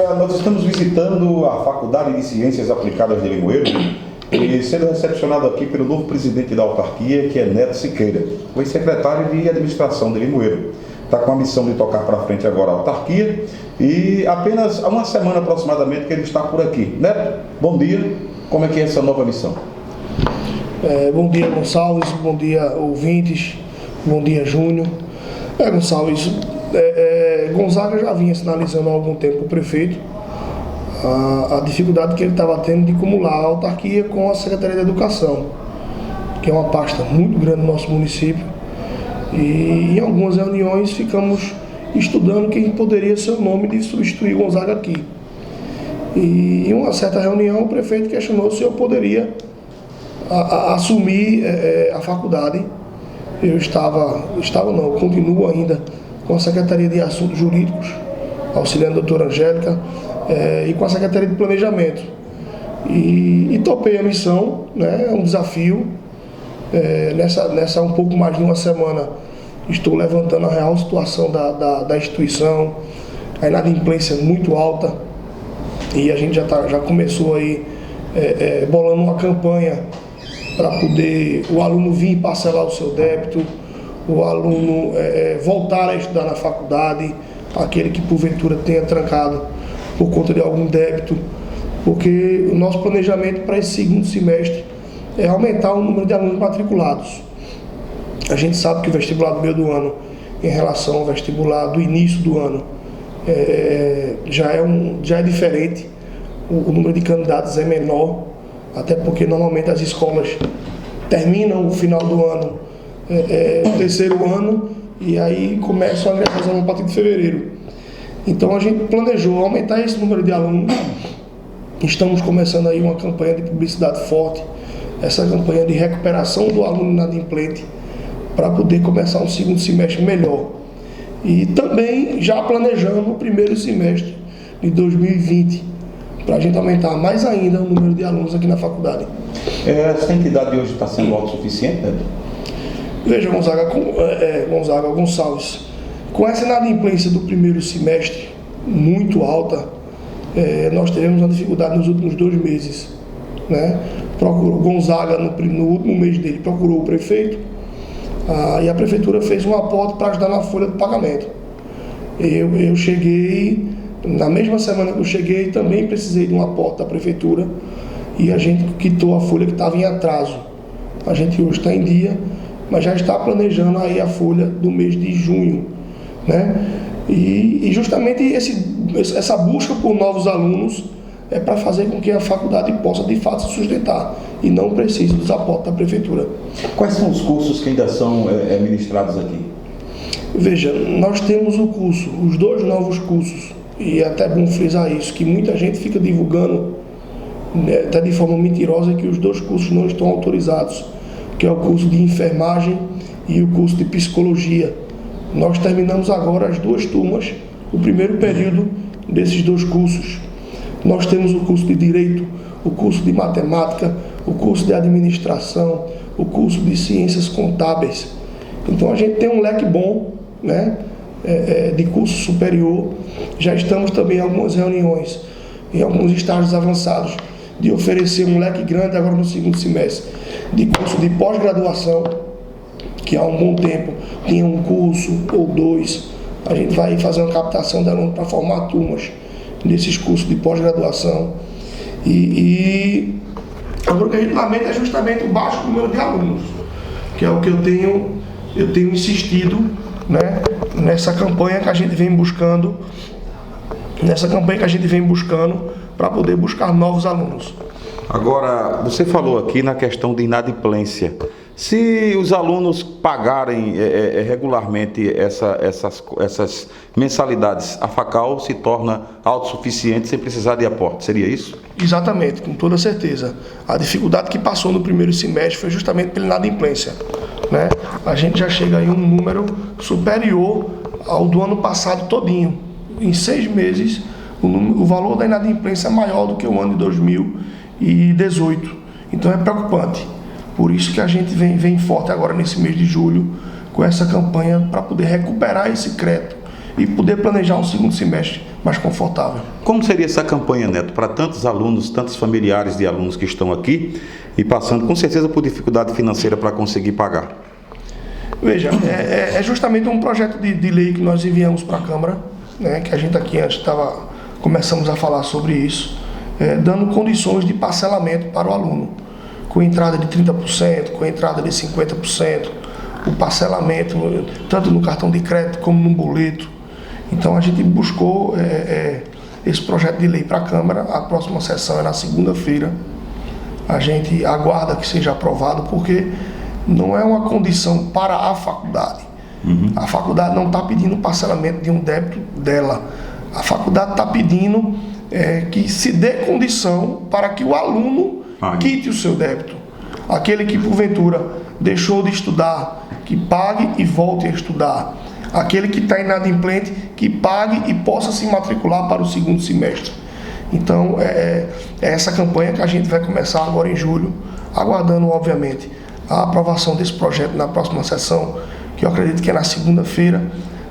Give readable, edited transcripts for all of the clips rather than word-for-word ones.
Nós estamos visitando a Faculdade de Ciências Aplicadas de Limoeiro e sendo recepcionado aqui pelo novo presidente da autarquia, que é Neto Siqueira, o ex-secretário de Administração de Limoeiro. Está com a missão de tocar para frente agora a autarquia e apenas há uma semana aproximadamente que ele está por aqui. Neto, bom dia. Como é que é essa nova missão? Bom dia, Gonçalves. Bom dia, ouvintes. Bom dia, Júnior. Gonçalves, Gonzaga já vinha sinalizando há algum tempo o prefeito a dificuldade que ele estava tendo de acumular a autarquia com a Secretaria de Educação, que é uma pasta muito grande no nosso município. E em algumas reuniões ficamos estudando quem poderia ser o nome de substituir Gonzaga aqui. E em uma certa reunião o prefeito questionou se eu poderia assumir a faculdade. Eu continuo ainda com a Secretaria de Assuntos Jurídicos, auxiliando a doutora Angélica, e com a Secretaria de Planejamento. E topei a missão, né? É um desafio. Nessa um pouco mais de uma semana, estou levantando a real situação da instituição, a inadimplência muito alta, e a gente já começou aí bolando uma campanha para poder o aluno vir parcelar o seu débito, o aluno voltar a estudar na faculdade, aquele que porventura tenha trancado por conta de algum débito, porque o nosso planejamento para esse segundo semestre é aumentar o número de alunos matriculados. A gente sabe que o vestibular do meio do ano, em relação ao vestibular do início do ano, já é diferente, o número de candidatos é menor, até porque normalmente as escolas terminam o final do ano, o terceiro ano, e aí começam a ingressar a partir de fevereiro. Então a gente planejou aumentar esse número de alunos. Estamos começando aí uma campanha de publicidade forte, essa campanha de recuperação do aluno inadimplente, para poder começar um segundo semestre melhor. E também já planejando o primeiro semestre de 2020, para a gente aumentar mais ainda o número de alunos aqui na faculdade. Essa entidade hoje está sendo autossuficiente, né? Veja, Gonçalves, com essa inadimplência do primeiro semestre muito alta, nós tivemos uma dificuldade nos últimos 2 meses, né? Gonzaga, no último mês dele, procurou o prefeito, e a prefeitura fez um aporte para ajudar na folha de pagamento. Eu cheguei, na mesma semana que eu cheguei, também precisei de um aporte da prefeitura, e a gente quitou a folha que estava em atraso. A gente hoje está em dia, mas já está planejando aí a folha do mês de junho, né? E justamente essa busca por novos alunos é para fazer com que a faculdade possa de fato se sustentar e não precise dos aportes da prefeitura. Quais são os cursos que ainda são ministrados aqui? Veja, nós temos os 2 novos cursos, e é até bom frisar isso, que muita gente fica divulgando, né, até de forma mentirosa, que os 2 cursos não estão autorizados, que é o curso de enfermagem e o curso de psicologia. Nós terminamos agora as 2 turmas, o primeiro período desses 2 cursos. Nós temos o curso de Direito, o curso de Matemática, o curso de Administração, o curso de Ciências Contábeis. Então a gente tem um leque bom, né, de curso superior. Já estamos também em algumas reuniões, em alguns estágios avançados, de oferecer um leque grande agora no segundo semestre, de curso de pós-graduação, que há um bom tempo tinha um curso ou 2. A gente vai fazer uma captação de alunos para formar turmas nesses cursos de pós-graduação. E agora o que a gente lamenta é justamente o baixo número de alunos, que é o que eu tenho insistido, né, nessa campanha que a gente vem buscando, para poder buscar novos alunos. Agora, você falou aqui na questão de inadimplência. Se os alunos pagarem regularmente essas mensalidades, a FACAL se torna autossuficiente sem precisar de aporte, seria isso? Exatamente, com toda certeza. A dificuldade que passou no primeiro semestre foi justamente pela inadimplência, né? A gente já chega em um número superior ao do ano passado todinho. Em 6 meses, o valor da inadimplência é maior do que o ano de 2018. Então é preocupante. Por isso que a gente vem forte agora nesse mês de julho com essa campanha para poder recuperar esse crédito e poder planejar um segundo semestre mais confortável. Como seria essa campanha, Neto, para tantos alunos, tantos familiares de alunos que estão aqui e passando com certeza por dificuldade financeira para conseguir pagar? Veja, é justamente um projeto de lei que nós enviamos para a Câmara, né, que a gente aqui antes começamos a falar sobre isso, dando condições de parcelamento para o aluno, com entrada de 30%, com entrada de 50%, o parcelamento tanto no cartão de crédito como no boleto. Então a gente buscou esse projeto de lei para a Câmara. A próxima sessão é na segunda-feira. A gente aguarda que seja aprovado, porque não é uma condição para a faculdade. A faculdade não está pedindo parcelamento de um débito dela. A faculdade está pedindo que se dê condição para que o aluno quite o seu débito. Aquele que porventura deixou de estudar, que pague e volte a estudar. Aquele que está inadimplente, que pague e possa se matricular para o segundo semestre. Então, é essa campanha que a gente vai começar agora em julho, aguardando, obviamente, a aprovação desse projeto na próxima sessão, que eu acredito que é na segunda-feira,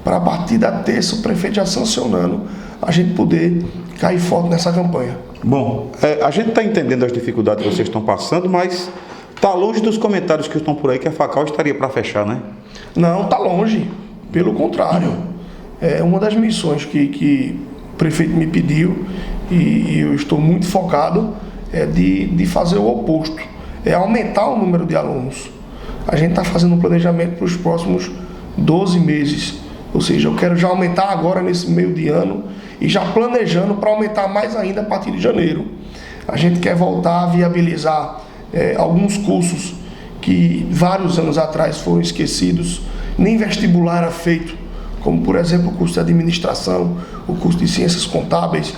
para a partir da terça o prefeito já sancionando, a gente poder cair forte nessa campanha. Bom, a gente está entendendo as dificuldades que vocês estão passando, mas está longe dos comentários que estão por aí que a FACAL estaria para fechar, né? Não, está longe. Pelo contrário, é uma das missões que o prefeito me pediu e eu estou muito focado de fazer o oposto, é aumentar o número de alunos. A gente está fazendo um planejamento para os próximos 12 meses, ou seja, eu quero já aumentar agora nesse meio de ano e já planejando para aumentar mais ainda a partir de janeiro. A gente quer voltar a viabilizar alguns cursos que vários anos atrás foram esquecidos, nem vestibular era feito, como por exemplo o curso de administração, o curso de ciências contábeis,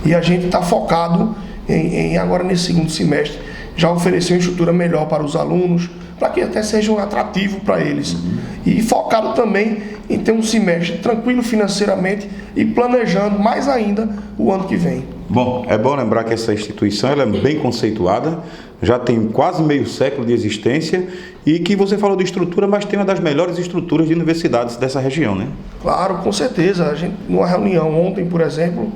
e a gente está focado em agora nesse segundo semestre já oferecer uma estrutura melhor para os alunos, para que até seja um atrativo para eles, e focado também em ter um semestre tranquilo financeiramente e planejando mais ainda o ano que vem. Bom, é bom lembrar que essa instituição ela é bem conceituada, já tem quase meio século de existência e que você falou de estrutura, mas tem uma das melhores estruturas de universidades dessa região, né? Claro, com certeza. A gente, numa reunião ontem, por exemplo,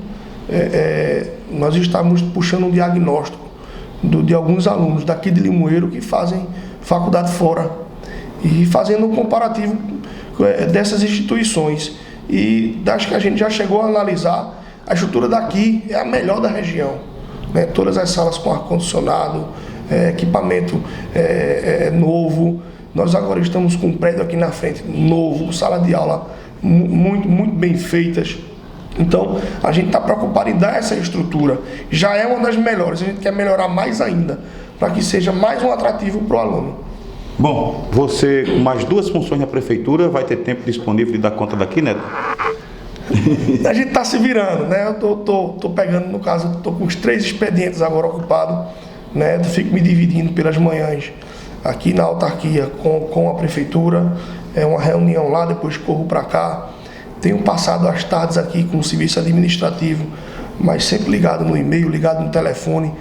nós estávamos puxando um diagnóstico de alguns alunos daqui de Limoeiro que fazem faculdade fora e fazendo um comparativo dessas instituições. E acho que a gente já chegou a analisar, a estrutura daqui é a melhor da região, né? Todas as salas com ar-condicionado, equipamento novo. Nós agora estamos com um prédio aqui na frente novo, sala de aula muito, muito bem feitas. Então, a gente está preocupado em dar essa estrutura. Já é uma das melhores, a gente quer melhorar mais ainda, para que seja mais um atrativo para o aluno. Bom, você com mais 2 funções na prefeitura vai ter tempo disponível de dar conta daqui, Neto? A gente está se virando, né? Eu tô pegando, no caso, estou com os 3 expedientes agora ocupados, né? Eu fico me dividindo pelas manhãs aqui na autarquia com a prefeitura, uma reunião lá, depois corro para cá. Tenho passado as tardes aqui com o serviço administrativo, mas sempre ligado no e-mail, ligado no telefone.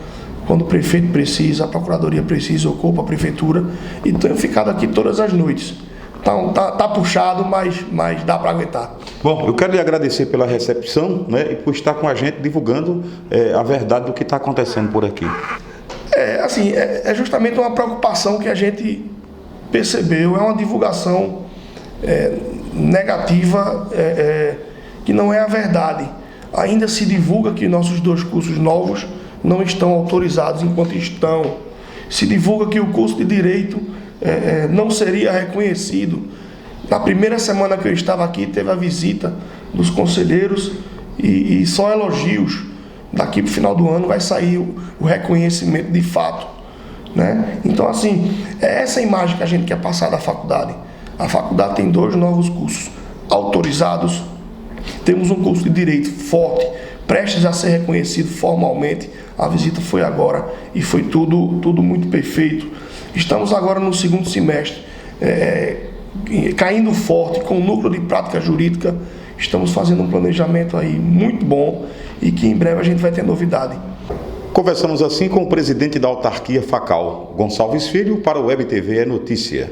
Quando o prefeito precisa, a procuradoria precisa, eu corro para a prefeitura e tenho ficado aqui todas as noites. Então, tá puxado, mas dá para aguentar. Bom, eu quero lhe agradecer pela recepção, né, e por estar com a gente divulgando a verdade do que está acontecendo por aqui. É justamente uma preocupação que a gente percebeu, é uma divulgação negativa, que não é a verdade. Ainda se divulga que nossos 2 cursos novos não estão autorizados enquanto estão. Se divulga que o curso de Direito não seria reconhecido. Na primeira semana que eu estava aqui, teve a visita dos conselheiros e só elogios. Daqui para o final do ano vai sair o reconhecimento de fato, né? Então, assim, é essa imagem que a gente quer passar da faculdade. A faculdade tem 2 novos cursos autorizados. Temos um curso de Direito forte, prestes a ser reconhecido formalmente. A visita foi agora e foi tudo muito perfeito. Estamos agora no segundo semestre, caindo forte com o núcleo de prática jurídica. Estamos fazendo um planejamento aí muito bom e que em breve a gente vai ter novidade. Conversamos assim com o presidente da autarquia FACAL, Gonçalves Filho, para o Web TV é Notícia.